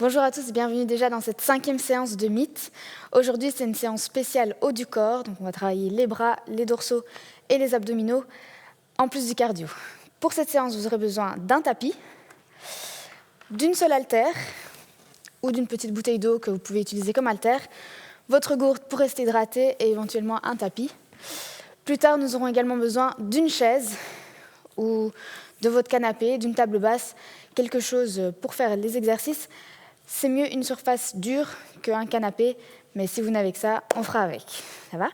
Bonjour à tous et bienvenue déjà dans cette 5e séance de mythes. Aujourd'hui, c'est une séance spéciale haut du corps, donc on va travailler les bras, les dorsaux et les abdominaux, en plus du cardio. Pour cette séance, vous aurez besoin d'un tapis, d'une seule haltère ou d'une petite bouteille d'eau que vous pouvez utiliser comme haltère, votre gourde pour rester hydraté et éventuellement un tapis. Plus tard, nous aurons également besoin d'une chaise ou de votre canapé, d'une table basse, quelque chose pour faire les exercices. C'est mieux une surface dure qu'un canapé, mais si vous n'avez que ça, on fera avec. Ça va ?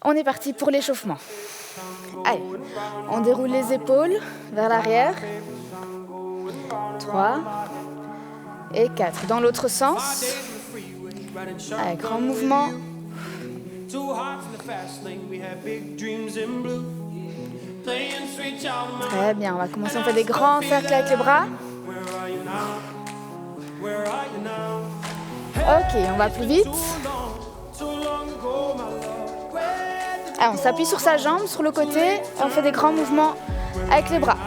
On est parti pour l'échauffement. Allez, on déroule les épaules vers l'arrière. 3 et 4. Dans l'autre sens. Allez, grand mouvement. Très bien, on va commencer à faire des grands cercles avec les bras. Ok, on va plus vite. Alors, on s'appuie sur sa jambe, sur le côté, et on fait des grands mouvements avec les bras.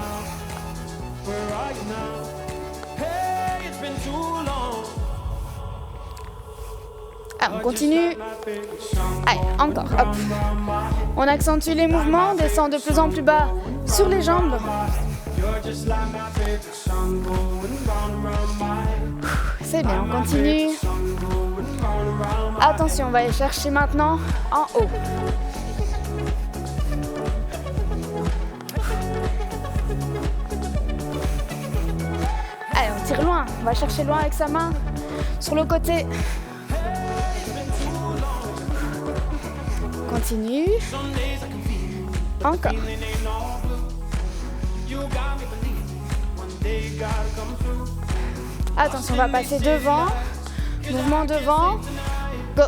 On continue. Allez, encore. Hop. On accentue les mouvements, on descend de plus en plus bas sur les jambes. C'est bien, on continue. Attention, on va aller chercher maintenant en haut. Allez, on tire loin. On va chercher loin avec sa main sur le côté. Continue. Encore. Attention, on va passer devant. Mouvement devant. Go.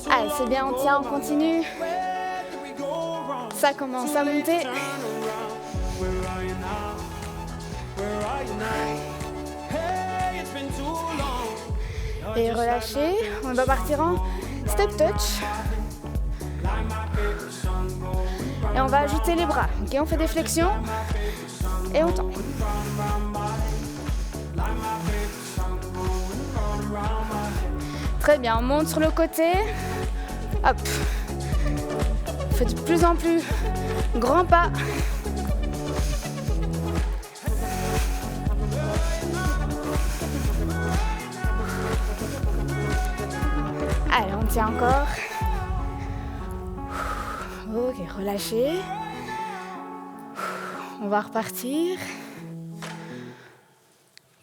Allez, c'est bien, on tient, on continue. Ça commence à monter. Et relâcher, on va partir en step touch. Et on va ajouter les bras. Ok, on fait des flexions et on tend. Très bien, on monte sur le côté. Hop. On fait de plus en plus grands pas. Allez, on tient encore. Ok, relâchez. On va repartir.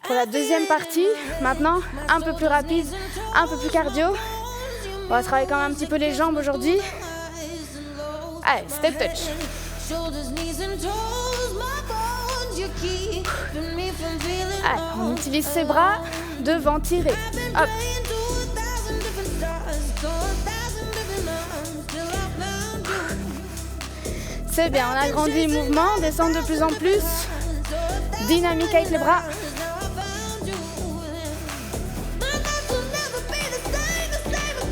Pour la deuxième partie, maintenant, un peu plus rapide, un peu plus cardio. On va travailler quand même un petit peu les jambes aujourd'hui. Allez, step touch. Allez, on utilise ses bras devant, tirer. Hop. C'est bien, on agrandit le mouvement, on descend de plus en plus. Dynamique avec les bras.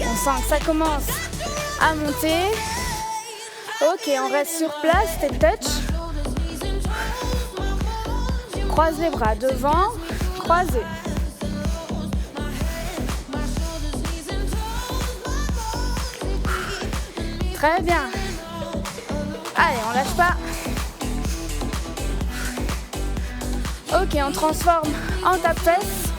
On sent que ça commence à monter. Ok, on reste sur place, step touch. Croise les bras devant, croisez. Très bien. Allez, on lâche pas. Ok, on transforme en tape-fesse.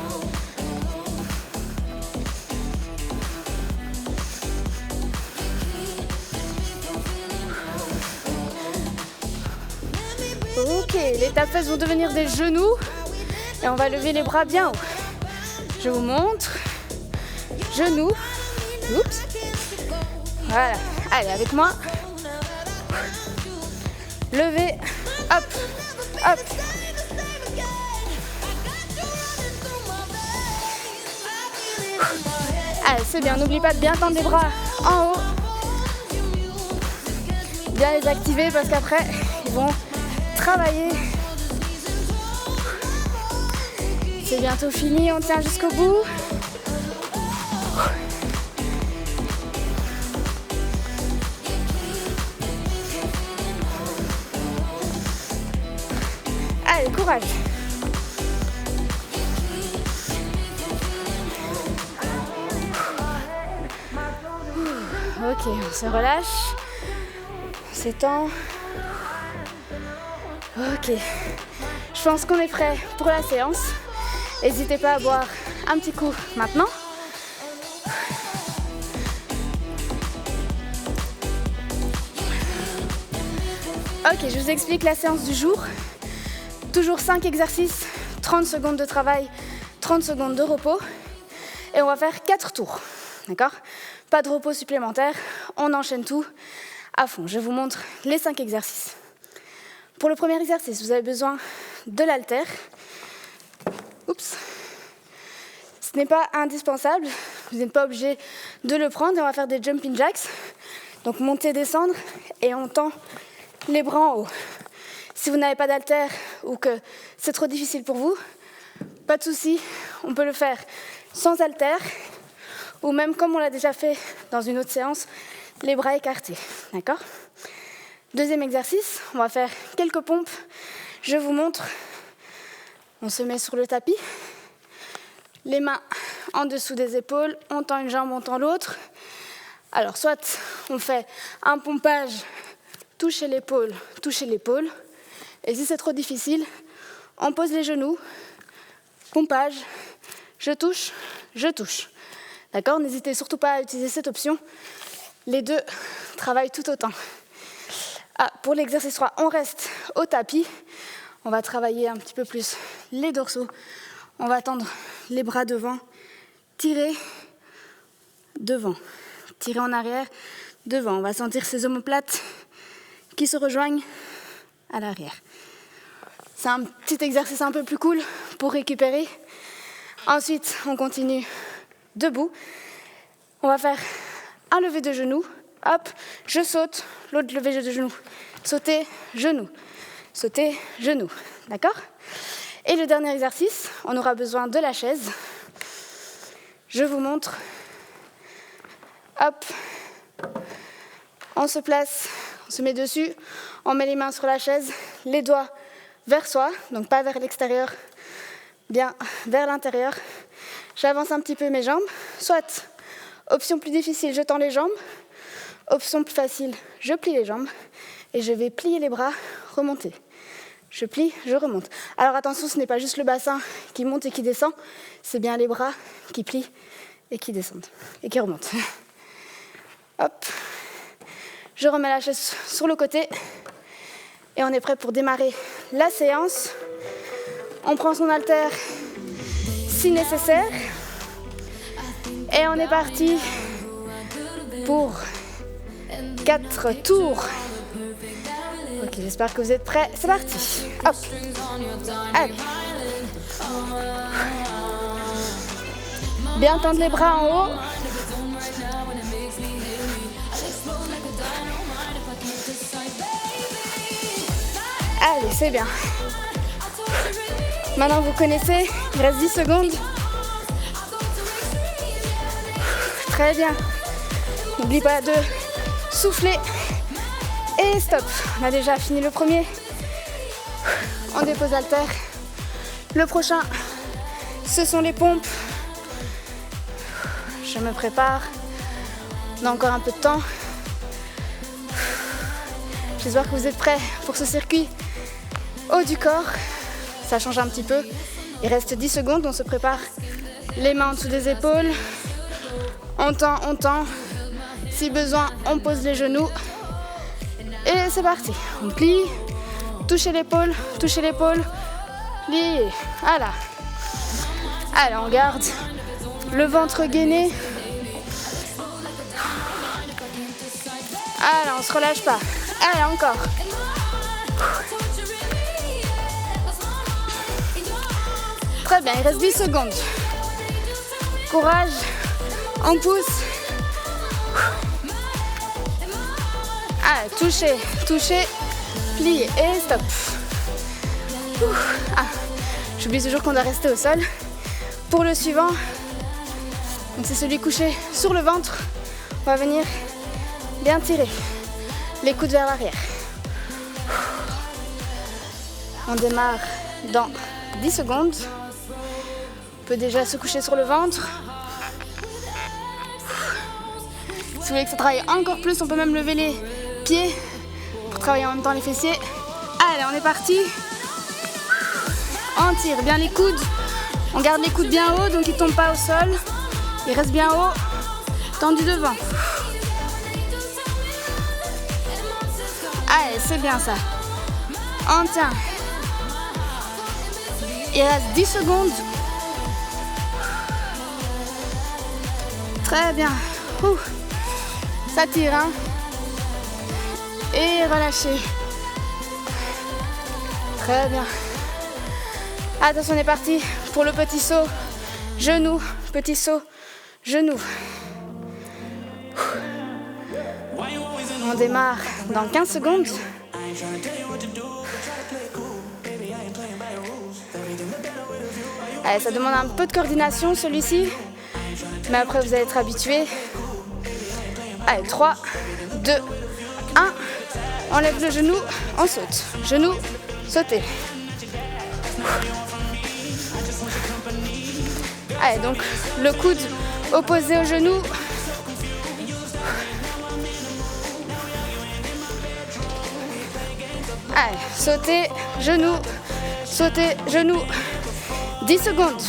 Ok, les tape-fesses vont devenir des genoux. Et on va lever les bras bien haut. Je vous montre. Genoux. Oups. Voilà. Allez, avec moi. Levez, hop, hop. Allez, c'est bien, n'oublie pas de bien tendre les bras en haut. Bien les activer parce qu'après, ils vont travailler. C'est bientôt fini, on tient jusqu'au bout. courage. Ok, on se relâche, on s'étend. Ok, je pense qu'on est prêt pour la séance. N'hésitez pas à boire un petit coup maintenant. Ok, je vous explique la séance du jour. Toujours 5 exercices, 30 secondes de travail, 30 secondes de repos. Et on va faire 4 tours, d'accord ? Pas de repos supplémentaire, on enchaîne tout à fond. Je vous montre les 5 exercices. Pour le premier exercice, vous avez besoin de l'haltère. Oups. Ce n'est pas indispensable, vous n'êtes pas obligé de le prendre. Et on va faire des jumping jacks. Donc monter, descendre et on tend les bras en haut. Si vous n'avez pas d'haltère ou que c'est trop difficile pour vous, pas de souci, on peut le faire sans haltère ou même comme on l'a déjà fait dans une autre séance, les bras écartés. D'accord ? Deuxième exercice, on va faire quelques pompes. Je vous montre. On se met sur le tapis, les mains en dessous des épaules, on tend une jambe, on tend l'autre. Alors soit on fait un pompage, toucher l'épaule. Et si c'est trop difficile, on pose les genoux, pompage, je touche. D'accord ? N'hésitez surtout pas à utiliser cette option. Les deux travaillent tout autant. Pour l'exercice 3, on reste au tapis. On va travailler un petit peu plus les dorsaux. On va tendre les bras devant, tirer devant, tirer en arrière, devant. On va sentir ces omoplates qui se rejoignent à l'arrière. C'est un petit exercice un peu plus cool pour récupérer. Ensuite, on continue debout. On va faire un lever de genou. Hop, je saute, l'autre lever de genou. Sauter, genou. Sauter, genou. D'accord ? Et le dernier exercice, on aura besoin de la chaise. Je vous montre. Hop. On se place, on se met dessus. On met les mains sur la chaise, les doigts vers soi, donc pas vers l'extérieur, bien vers l'intérieur. J'avance un petit peu mes jambes. Soit, option plus difficile, je tends les jambes. Option plus facile, je plie les jambes. Et je vais plier les bras, remonter. Je plie, je remonte. Alors attention, ce n'est pas juste le bassin qui monte et qui descend, c'est bien les bras qui plient et qui descendent et qui remontent. Hop. Je remets la chaise sur le côté et on est prêt pour démarrer la séance. On prend son haltère si nécessaire et on est parti pour 4 tours. Ok, j'espère que vous êtes prêts. C'est parti. Hop. Allez. Bien tendre les bras en haut. Allez, c'est bien. Maintenant, vous connaissez. Il reste 10 secondes. Très bien. N'oublie pas de souffler. Et stop. On a déjà fini le premier. On dépose haltère. Le prochain, ce sont les pompes. Je me prépare. On a encore un peu de temps. J'espère que vous êtes prêts pour ce circuit haut du corps. Ça change un petit peu. Il reste 10 secondes. On se prépare. Les mains en dessous des épaules. On tend. Si besoin, on pose les genoux. Et c'est parti. On plie. Touchez l'épaule. Pliez. Voilà. Allez, on garde le ventre gainé. Allez, on se relâche pas. Allez, encore. Très bien, il reste 10 secondes. Courage. On pousse. Allez, touchez. Pliez et stop. J'oublie toujours qu'on doit rester au sol. Pour le suivant, donc c'est celui couché sur le ventre. On va venir bien tirer les coudes vers l'arrière. On démarre dans 10 secondes. On peut déjà se coucher sur le ventre. Si vous voulez que ça travaille encore plus, on peut même lever les pieds pour travailler en même temps les fessiers. Allez, on est parti. On tire bien les coudes. On garde les coudes bien hauts, donc ils ne tombent pas au sol. Ils restent bien hauts, tendus devant. Allez, c'est bien ça. On tient. Il reste 10 secondes. Très bien. Ouh. Ça tire, hein. Et relâchez. Très bien. Attention, on est parti pour le petit saut. Genou, petit saut, genou. On démarre dans 15 secondes. Allez, ça demande un peu de coordination celui-ci, mais après vous allez être habitué. Allez, 3, 2, 1. On lève le genou, on saute. Genou, sautez. Allez, donc le coude opposé au genou. Allez, sautez, genou, sautez, genou. 10 secondes.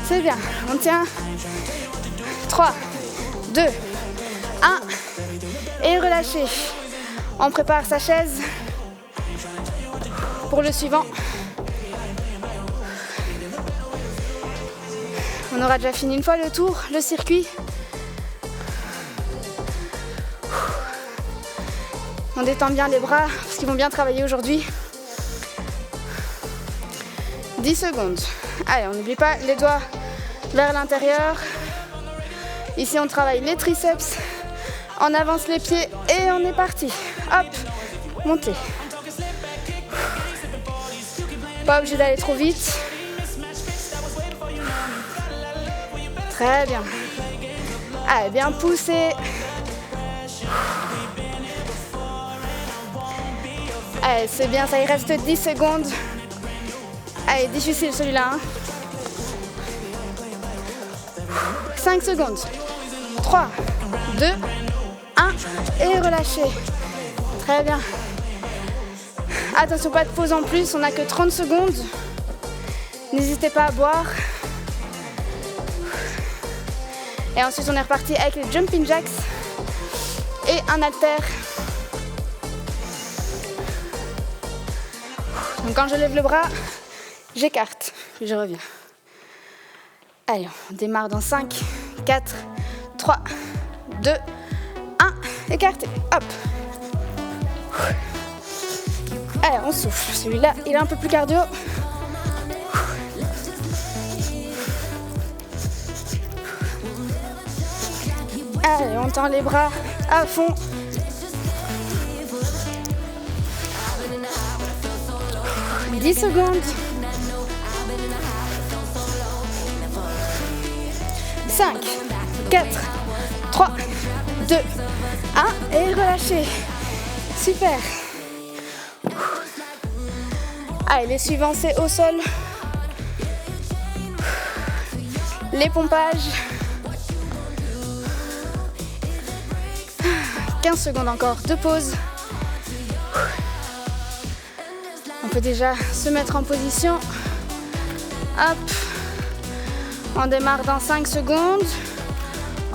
C'est bien, on tient. 3, 2, 1. Et relâchez. On prépare sa chaise pour le suivant. On aura déjà fini une fois le tour, le circuit. On détend bien les bras parce qu'ils vont bien travailler aujourd'hui. 10 secondes. Allez, on n'oublie pas les doigts vers l'intérieur. Ici, on travaille les triceps. On avance les pieds et on est parti. Hop, montez. Pas obligé d'aller trop vite. Très bien. Allez, bien pousser. Allez, c'est bien, ça, il reste 10 secondes. Allez, difficile celui-là. 5 secondes. 3, 2, 1. Et relâchez. Très bien. Attention, pas de pause en plus, on n'a que 30 secondes. N'hésitez pas à boire. Et ensuite, on est reparti avec les jumping jacks et un halter. Donc quand je lève le bras, j'écarte, puis je reviens. Allez, on démarre dans 5, 4, 3, 2, 1. Écartez, hop. Allez, on souffle. Celui-là, il est un peu plus cardio. Allez, on tend les bras à fond. « 10 secondes. 5, 4, 3, 2, 1. Et relâchez. Super. Allez, les suivants, c'est au sol. Les pompages. 15 secondes encore de pause. On peut déjà se mettre en position. Hop. On démarre dans 5 secondes.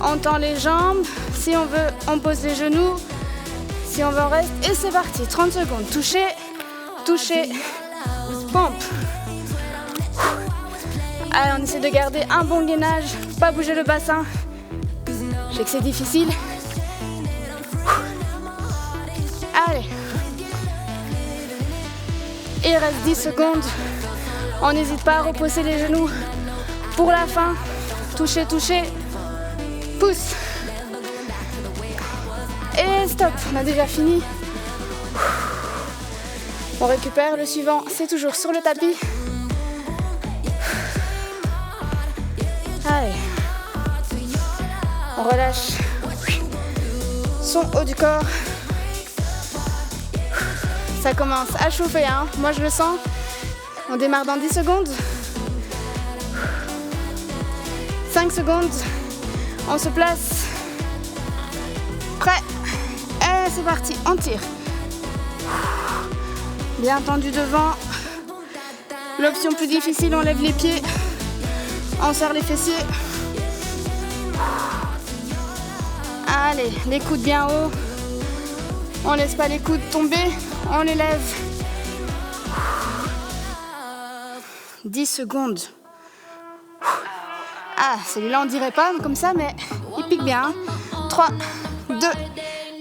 On tend les jambes. Si on veut, on pose les genoux. Si on veut, on reste. Et c'est parti. 30 secondes. Toucher, toucher, pompe. Allez, on essaie de garder un bon gainage. Pas bouger le bassin. Je sais que c'est difficile. Allez. Il reste 10 secondes. On n'hésite pas à reposer les genoux pour la fin. Toucher, toucher. Pousse. Et stop. On a déjà fini. On récupère. Le suivant, c'est toujours sur le tapis. Allez. On relâche son haut du corps. Ça commence à chauffer, hein. Moi je le sens. On démarre dans 10 secondes. 5 secondes. On se place. Prêt. Et c'est parti, on tire. Bien tendu devant. L'option plus difficile, on lève les pieds. On serre les fessiers. Allez, les coudes bien haut. On laisse pas les coudes tomber, on les lève. 10 secondes. Ah, celui-là on dirait pas comme ça, mais il pique bien. 3, 2,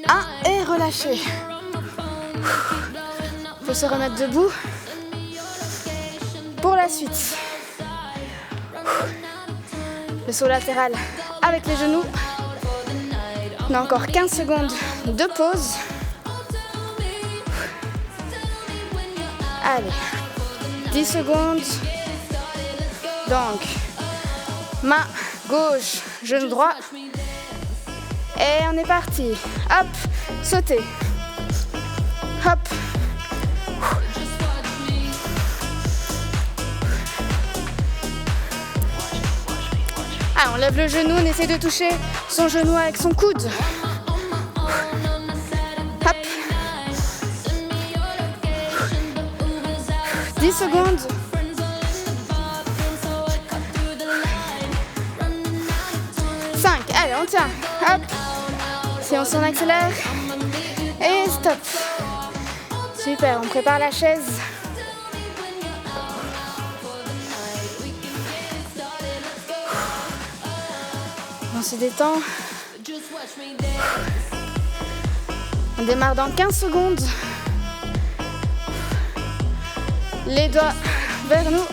1 et relâchez. Il faut se remettre debout pour la suite. Le saut latéral avec les genoux. On a encore 15 secondes de pause. Allez, 10 secondes. Donc, main gauche, genou droit. Et on est parti. Hop, sautez. Hop. Ah, on lève le genou, on essaie de toucher son genou avec son coude. Hop. 10 secondes. 5. Allez, on tient. Hop. Si on s'en accélère. Et stop. Super, on prépare la chaise. On se détend. On démarre dans 15 secondes. Les doigts vers nous.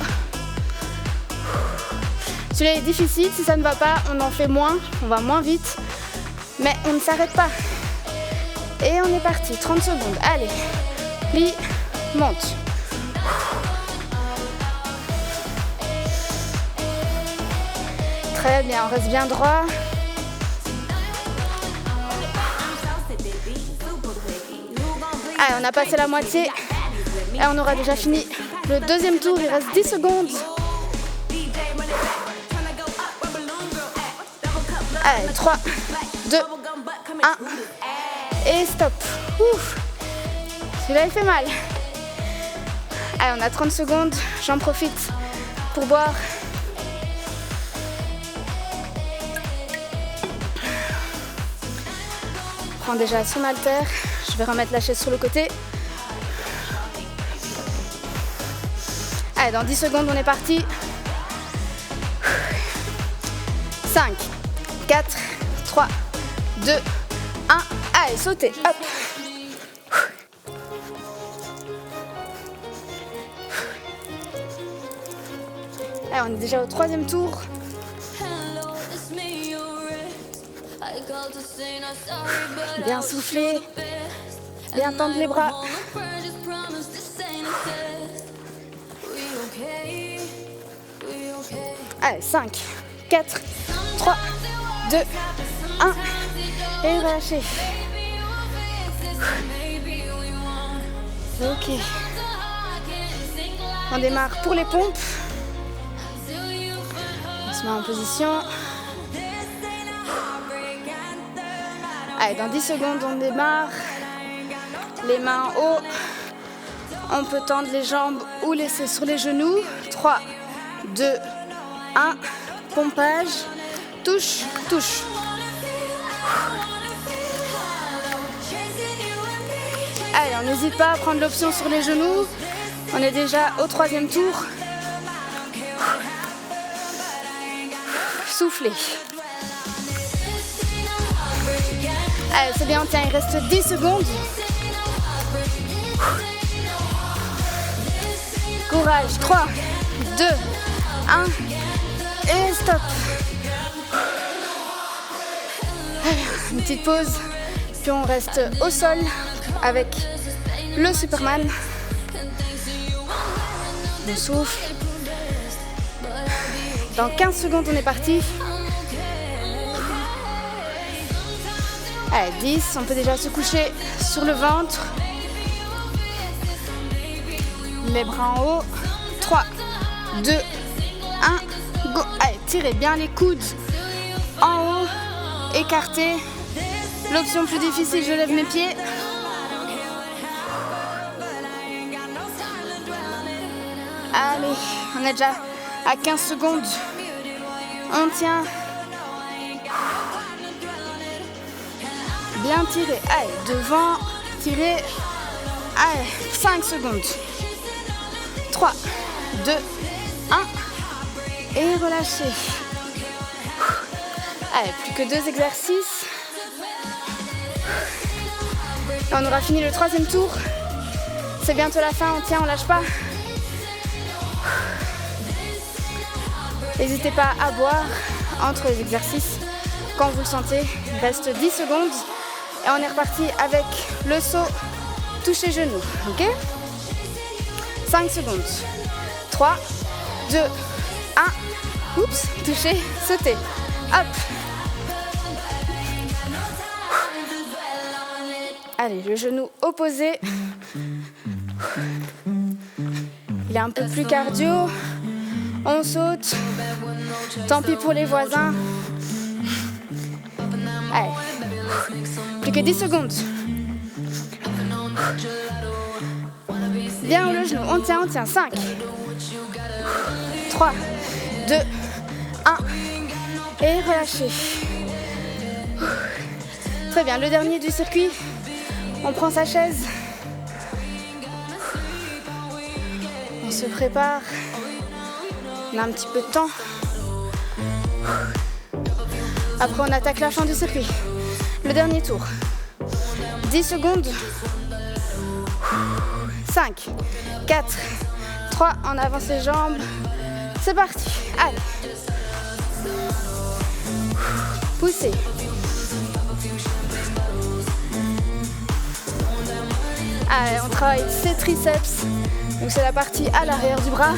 Celui-là est difficile. Si ça ne va pas, on en fait moins. On va moins vite. Mais on ne s'arrête pas. Et on est parti. 30 secondes. Allez. Plie. Monte. Très bien. On reste bien droit. Allez, on a passé la moitié. Et on aura déjà fini le deuxième tour. Il reste 10 secondes. Allez, 3, 2, 1. Et stop. Ouf. Celui-là, il fait mal. Allez, on a 30 secondes. J'en profite pour boire. On prend déjà son haltère. Je vais remettre la chaise sur le côté. Allez, dans 10 secondes, on est parti. 5, 4, 3, 2, 1. Allez, sautez. Hop. Allez, on est déjà au troisième tour. Bien souffler. Bien tendre les bras. Allez, 5, 4, 3, 2, 1. Et relâchez. Ok. On démarre pour les pompes. On se met en position. Allez, dans 10 secondes, on démarre. Les mains en haut. On peut tendre les jambes ou laisser sur les genoux. 3, 2, 1. Pompage. Touche, touche. Allez, on n'hésite pas à prendre l'option sur les genoux. On est déjà au troisième tour. Soufflez. Allez, c'est bien, tiens, il reste 10 secondes. Courage, 3, 2, 1, et stop. Allez, une petite pause, puis on reste au sol avec le Superman. On souffle. Dans 15 secondes, on est parti. Allez, 10, on peut déjà se coucher sur le ventre. Les bras en haut. 3, 2, 1, go. Allez, tirez bien les coudes en haut, écartez. L'option plus difficile, je lève mes pieds. Allez, on est déjà à 15 secondes. On tient. Bien tiré. Allez, devant, tirez. Allez, 5 secondes. 3, 2, 1. Et relâchez. Allez, plus que 2 exercices. Et on aura fini le 3e tour. C'est bientôt la fin, on tient, on lâche pas. N'hésitez pas à boire entre les exercices quand vous le sentez. Il reste 10 secondes et on est reparti avec le saut toucher genou. Ok ? 5 secondes. 3, 2, 1. Oups, toucher, sauter. Hop. Allez, le genou opposé. Il est un peu plus cardio. On saute. Tant pis pour les voisins. Allez. Plus que 10 secondes. Bien haut le genou. On tient. 5, 3, 2, 1. Et relâchez. Très bien. Le dernier du circuit. On prend sa chaise. On se prépare. On a un petit peu de temps. Après, on attaque la fin du circuit. Le dernier tour. 10 secondes. 5, 4, 3. On avance les jambes. C'est parti. Allez. Poussez. Allez, on travaille ses triceps. Donc c'est la partie à l'arrière du bras.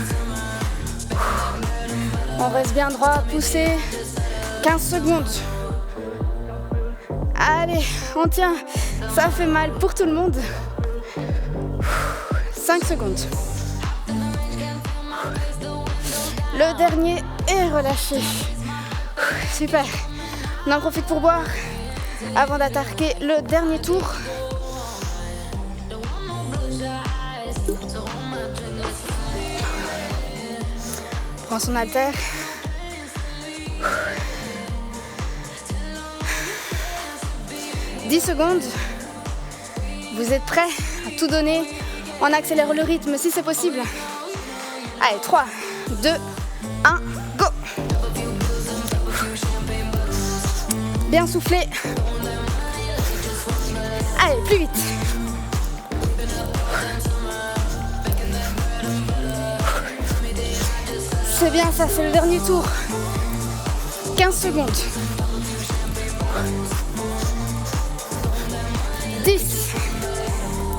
On reste bien droit, poussez. 15 secondes. Allez, on tient. Ça fait mal pour tout le monde. 5 secondes. Le dernier est relâché. Super. On en profite pour boire avant d'attaquer le dernier tour. Prends son haltère. « 10 secondes. Vous êtes prêts à tout donner? On accélère le rythme si c'est possible. Allez, 3, 2, 1, go! Bien soufflé. Allez, plus vite. C'est bien ça, c'est le dernier tour. 15 secondes. 10.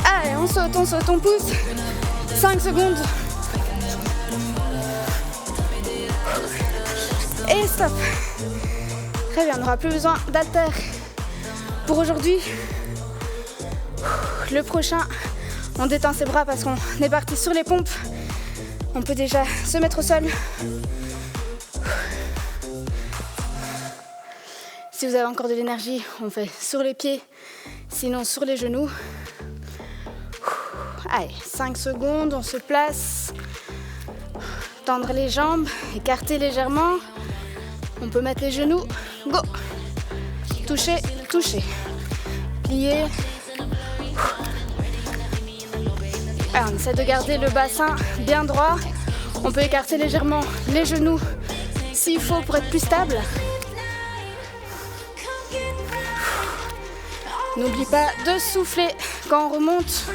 Allez, on saute, on pousse. 5 secondes. Et stop. Très bien, on n'aura plus besoin d'haltères pour aujourd'hui. Le prochain, on détend ses bras parce qu'on est parti sur les pompes. On peut déjà se mettre au sol. Si vous avez encore de l'énergie, on fait sur les pieds, sinon sur les genoux. Allez, 5 secondes, on se place. Tendre les jambes, écarter légèrement. On peut mettre les genoux. Go! Toucher, toucher. Plier. Alors, on essaie de garder le bassin bien droit. On peut écarter légèrement les genoux s'il faut pour être plus stable. N'oublie pas de souffler quand on remonte.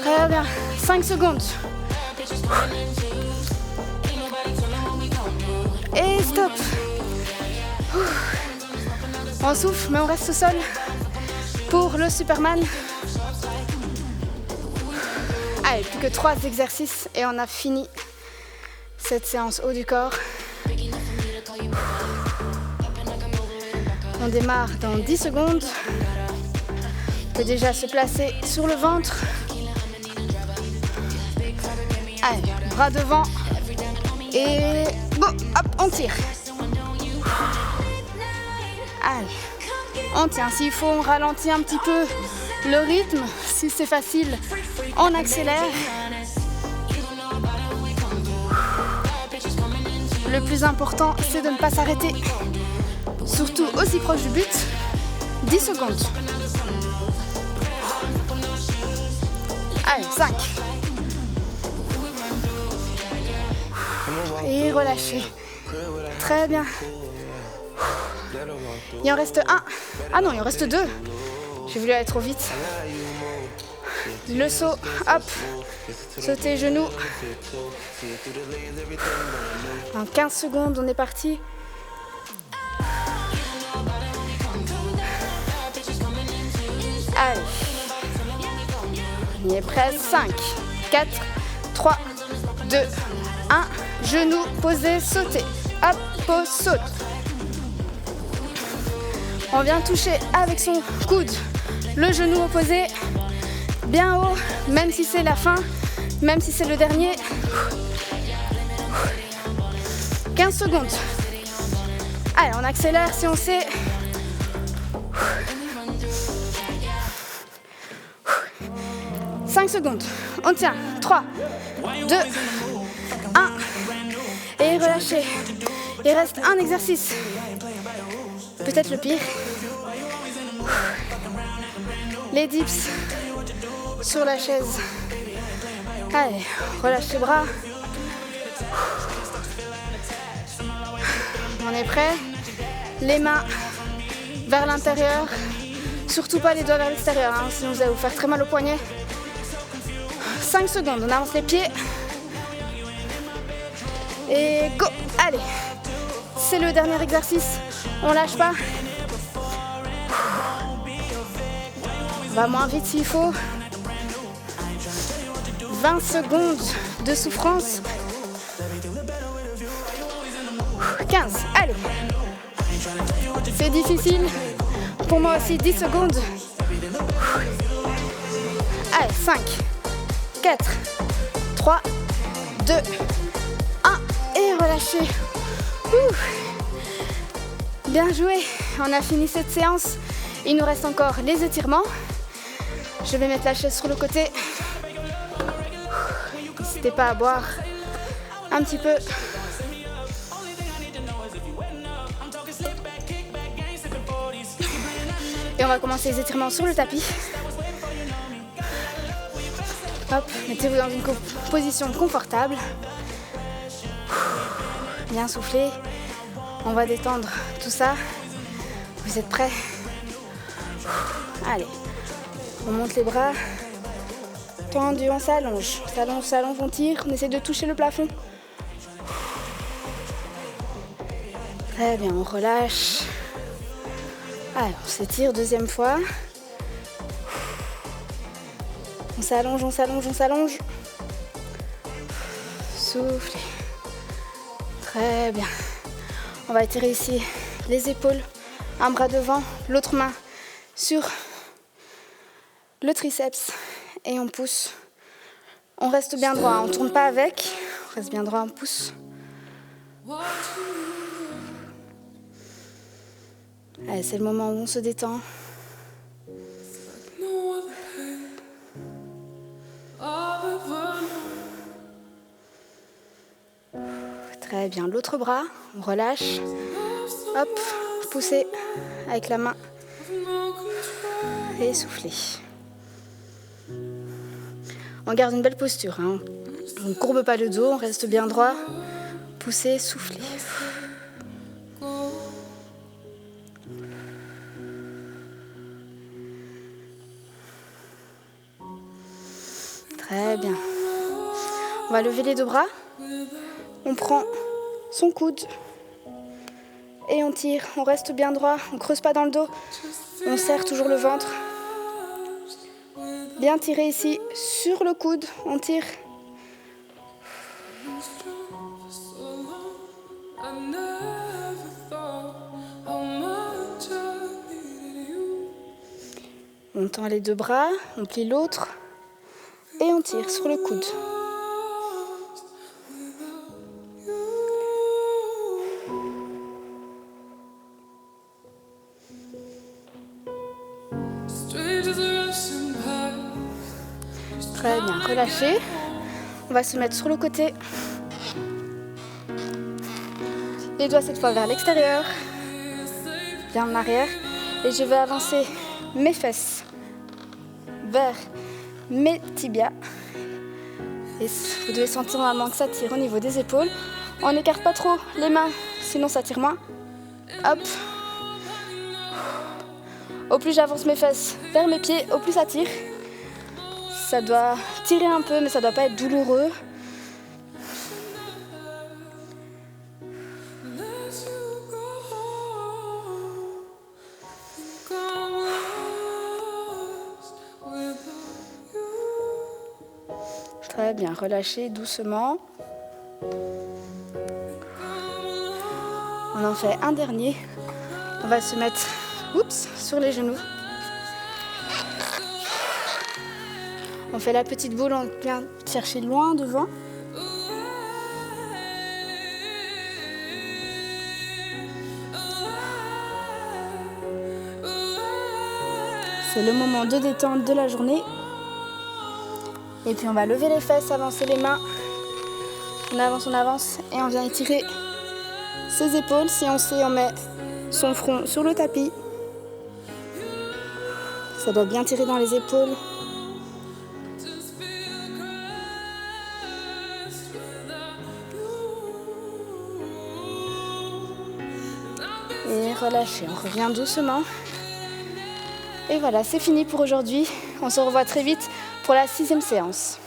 Très bien. 5 secondes. Et stop. On souffle, mais on reste au sol pour le Superman. Allez, plus que 3 exercices et on a fini cette séance haut du corps. On démarre dans 10 secondes. On peut déjà se placer sur le ventre. Allez, bras devant. Et go, hop, on tire. Allez, on tient. S'il faut, on ralentit un petit peu le rythme. Si c'est facile, on accélère. Le plus important, c'est de ne pas s'arrêter. Surtout aussi proche du but. 10 secondes. Allez, 5. Et relâchez. Très bien. Il en reste un. Ah non, il en reste 2. J'ai voulu aller trop vite. Le saut, hop. Sauter genoux. En 15 secondes, on est parti. Allez. On y est prêt. 5, 4, 3, 2, 1. Genoux posés, sauter. Hop, pose, saute. On vient toucher avec son coude le genou opposé. Bien haut, même si c'est la fin, même si c'est le dernier. 15 secondes. Allez, on accélère si on sait. 5 secondes. On tient. 3, 2, 1. Et relâchez. Il reste un exercice. Peut-être le pire. Les dips sur la chaise. Allez, relâche les bras. On est prêt. Les mains vers l'intérieur. Surtout pas les doigts vers l'extérieur, hein, sinon vous allez vous faire très mal au poignet. 5 secondes, on avance les pieds. Et go. Allez, c'est le dernier exercice. On lâche pas. On va moins vite s'il faut. 20 secondes de souffrance. 15, allez. C'est difficile. Pour moi aussi, 10 secondes. Allez, 5, 4, 3, 2, 1. Et relâchez. Bien joué. On a fini cette séance. Il nous reste encore les étirements. Je vais mettre la chaise sur le côté. N'hésitez pas à boire un petit peu. Et on va commencer les étirements sur le tapis. Hop, mettez-vous dans une position confortable. Bien souffler. On va détendre tout ça. Vous êtes prêts? Allez, on monte les bras. Tendu, on s'allonge. S'allonge, s'allonge, on tire. On essaie de toucher le plafond. Très bien, on relâche. Allez, on s'étire deuxième fois. On s'allonge, on s'allonge, on s'allonge. Soufflez. Très bien. On va étirer ici les épaules. Un bras devant, l'autre main sur le triceps. Et on pousse. On reste bien droit, on ne tourne pas avec. On reste bien droit, on pousse. Allez, c'est le moment où on se détend. Très bien, l'autre bras, on relâche. Hop, poussez avec la main. Et soufflez. On garde une belle posture. Hein. On ne courbe pas le dos, on reste bien droit. Poussez, soufflez. Très bien. On va lever les deux bras. On prend son coude. Et on tire. On reste bien droit. On ne creuse pas dans le dos. On serre toujours le ventre. Bien tirer ici sur le coude. On tire. On tend les deux bras. On plie l'autre. Et on tire sur le coude. Très bien, relâchez. On va se mettre sur le côté. Les doigts cette fois vers l'extérieur, bien en arrière. Et je vais avancer mes fesses vers mes tibias. Et vous devez sentir normalement que ça tire au niveau des épaules. On n'écarte pas trop les mains, sinon ça tire moins. Hop. Au plus j'avance mes fesses vers mes pieds, au plus ça tire. Ça doit tirer un peu, mais ça ne doit pas être douloureux. Très bien, relâchez doucement. On en fait un dernier. On va se mettre sur les genoux. On fait la petite boule, on vient chercher loin devant. C'est le moment de détente de la journée. Et puis on va lever les fesses, avancer les mains. On avance et on vient étirer ses épaules. Si on sait, on met son front sur le tapis. Ça doit bien tirer dans les épaules. Et relâchez, on revient doucement. Et voilà, c'est fini pour aujourd'hui. On se revoit très vite pour la 6e séance.